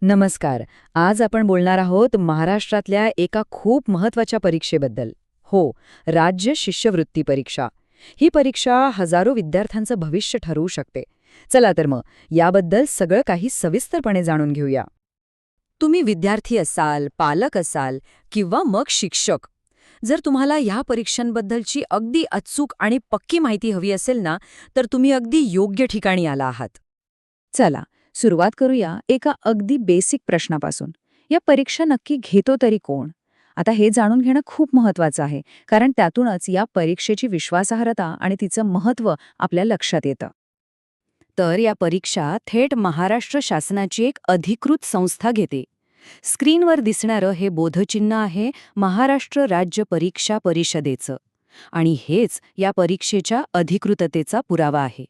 नमस्कार. आज आपण बोलणार आहोत महाराष्ट्रातल्या एका खूप महत्वाच्या परीक्षेबद्दल. हो, राज्य शिष्यवृत्ती परीक्षा. ही परीक्षा हजारो विद्यार्थ्यांचं भविष्य ठरवू शकते. चला तर मग याबद्दल सगळं काही सविस्तरपणे जाणून घेऊया. तुम्ही विद्यार्थी असाल, पालक असाल किंवा मग शिक्षक. जर तुम्हाला ह्या परीक्षांबद्दलची अगदी अचूक आणि पक्की माहिती हवी असेल ना, तर तुम्ही अगदी योग्य ठिकाणी आला आहात. चला सुरुवात करूया एका अगदी बेसिक प्रश्नापासून. या परीक्षा नक्की घेतो तरी कोण? आता हे जाणून घेणं खूप महत्वाचं आहे, कारण त्यातूनच या परीक्षेची विश्वासार्हता आणि तिचं महत्त्व आपल्या लक्षात येतं. तर या परीक्षा थेट महाराष्ट्र शासनाची एक अधिकृत संस्था घेते. स्क्रीनवर दिसणारं हे बोधचिन्ह आहे महाराष्ट्र राज्य परीक्षा परिषदेचं, आणि हेच या परीक्षेच्या अधिकृततेचा पुरावा आहे.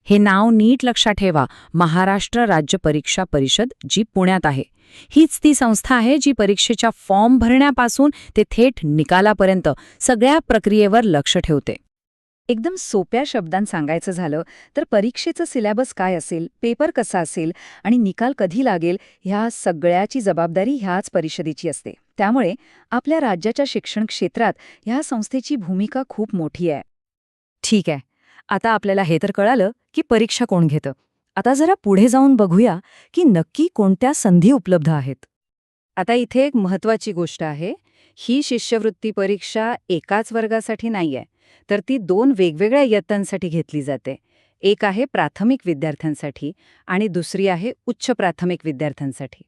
हे नाव नीट लक्षात ठेवा, महाराष्ट्र राज्य परीक्षा परिषद, जी पुण्यात आहे. हीच ती संस्था आहे जी परीक्षेच्या फॉर्म भरण्यापासून ते थेट निकालापर्यंत सगळ्या प्रक्रियेवर लक्ष ठेवते. एकदम सोप्या शब्दांत सांगायचं झालं तर परीक्षेचं सिलेबस काय असेल, पेपर कसा असेल आणि निकाल कधी लागेल, ह्या सगळ्याची जबाबदारी ह्याच परिषदेची असते. त्यामुळे आपल्या राज्याच्या शिक्षण क्षेत्रात ह्या संस्थेची भूमिका खूप मोठी आहे. ठीक आहे, आता आपल्याला हे तर कळालं की परीक्षा कोण घेतं. आता जरा पुढे जाऊन बघूया की नक्की कोणत्या संधी उपलब्ध आहेत. आता इथे एक महत्त्वाची गोष्ट आहे. ही शिष्यवृत्ती परीक्षा एकाच वर्गासाठी नाहीये, तर ती दोन वेगवेगळ्या इयत्तांसाठी घेतली जाते. एक आहे प्राथमिक विद्यार्थ्यांसाठी आणि दुसरी आहे उच्च प्राथमिक विद्यार्थ्यांसाठी.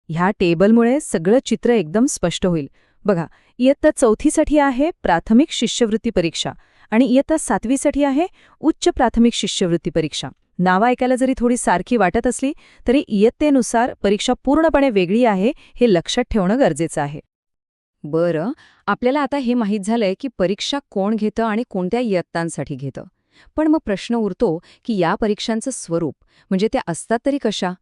ह्या टेबलमुळे सगळं चित्र एकदम स्पष्ट होईल. बघा, इयत्ता 4थीसाठी आहे प्राथमिक शिष्यवृत्ती परीक्षा आणि इयत्ता 7वीसाठी आहे उच्च प्राथमिक शिष्यवृत्ती परीक्षा. नावं ऐकायला जरी थोडी सारखी वाटत असली तरी इयत्तेनुसार परीक्षा पूर्णपणे वेगळी आहे हे लक्षात ठेवणं गरजेचं आहे. बरं, आपल्याला आता हे माहीत झालंय की परीक्षा कोण घेतं आणि कोणत्या इयत्तांसाठी घेतं. पण मग प्रश्न उरतो की या परीक्षांचं स्वरूप, म्हणजे त्या असतात तरी कशा?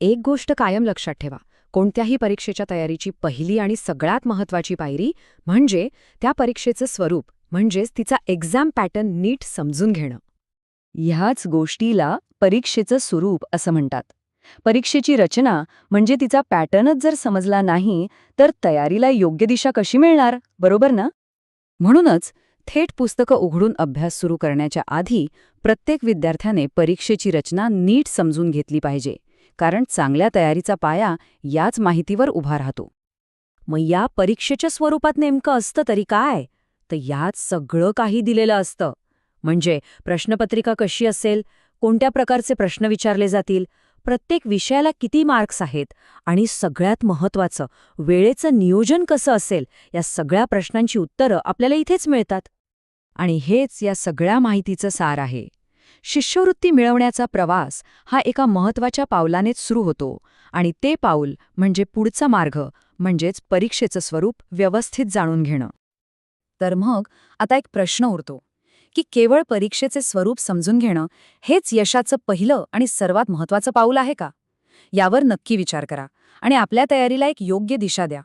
एक गोष्ट कायम लक्षात ठेवा, कोणत्याही परीक्षेच्या तयारीची पहिली आणि सगळ्यात महत्त्वाची पायरी म्हणजे त्या परीक्षेचं स्वरूप, म्हणजेच तिचा एक्झाम पॅटर्न नीट समजून घेणं. ह्याच गोष्टीला परीक्षेचं स्वरूप असं म्हणतात. परीक्षेची रचना म्हणजे तिचा पॅटर्नच जर समजला नाही तर तयारीला योग्य दिशा कशी मिळणार, बरोबर ना? म्हणूनच थेट पुस्तकं उघडून अभ्यास सुरू करण्याच्या आधी प्रत्येक विद्यार्थ्याने परीक्षेची रचना नीट समजून घेतली पाहिजे, कारण चांगल्या तयारीचा पाया याच माहितीवर उभा राहतो. मग या परीक्षेच्या स्वरूपात नेमकं असतं तरी काय? तर यात सगळं काही दिलेलं असतं. म्हणजे प्रश्नपत्रिका कशी असेल, कोणत्या प्रकारचे प्रश्न विचारले जातील, प्रत्येक विषयाला किती मार्क्स आहेत आणि सगळ्यात महत्त्वाचं वेळेचं नियोजन कसं असेल, या सगळ्या प्रश्नांची उत्तरं आपल्याला इथेच मिळतात. आणि हेच या सगळ्या माहितीचं सार आहे. शिष्यवृत्ती मिळवण्याचा प्रवास हा एका महत्त्वाच्या पावलानेच सुरू होतो, आणि ते पाऊल म्हणजे पुढचा मार्ग, म्हणजेच परीक्षेचं स्वरूप व्यवस्थित जाणून घेणं. तर मग आता एक प्रश्न उरतो की केवळ परीक्षेचे स्वरूप समजून घेणं हेच यशाचं पहिलं आणि सर्वात महत्त्वाचं पाऊल आहे का? यावर नक्की विचार करा आणि आपल्या तयारीला एक योग्य दिशा द्या.